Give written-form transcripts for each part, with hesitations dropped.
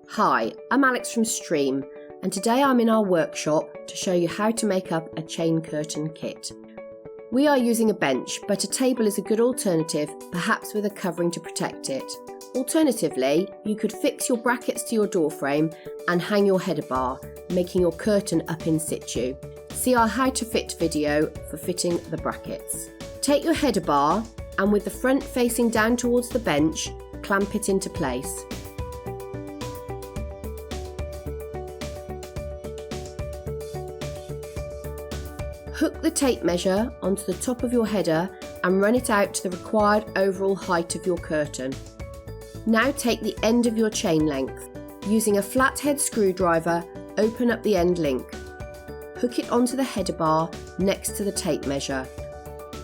Hi, I'm Alex from Stream, and today I'm in our workshop to show you how to make up a chain curtain kit. We are using a bench, but a table is a good alternative, perhaps with a covering to protect it. Alternatively, you could fix your brackets to your door frame and hang your header bar, making your curtain up in situ. See our how to fit video for fitting the brackets. Take your header bar and with the front facing down towards the bench, clamp it into place. Hook the tape measure onto the top of your header and run it out to the required overall height of your curtain. Now take the end of your chain length. Using a flathead screwdriver, open up the end link. Hook it onto the header bar next to the tape measure.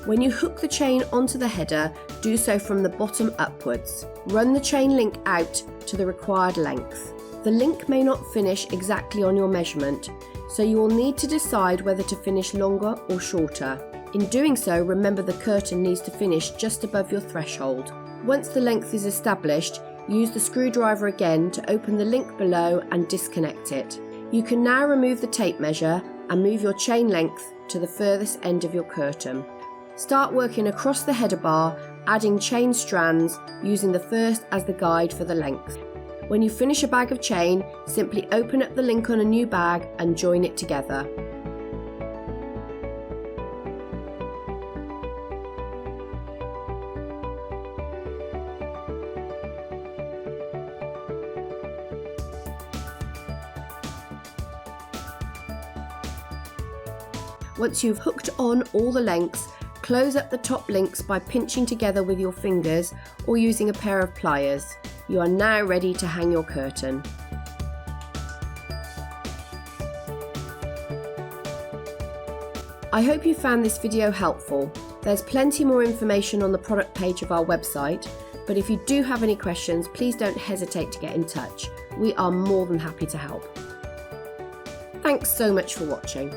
When you hook the chain onto the header, do so from the bottom upwards. Run the chain link out to the required length. The link may not finish exactly on your measurement, so you will need to decide whether to finish longer or shorter. In doing so, remember the curtain needs to finish just above your threshold. Once the length is established, use the screwdriver again to open the link below and disconnect it. You can now remove the tape measure and move your chain length to the furthest end of your curtain. Start working across the header bar, adding chain strands, using the first as the guide for the length. When you finish a bag of chain, simply open up the link on a new bag and join it together. Once you've hooked on all the lengths, close up the top links by pinching together with your fingers or using a pair of pliers. You are now ready to hang your curtain. I hope you found this video helpful. There's plenty more information on the product page of our website, but if you do have any questions, please don't hesitate to get in touch. We are more than happy to help. Thanks so much for watching.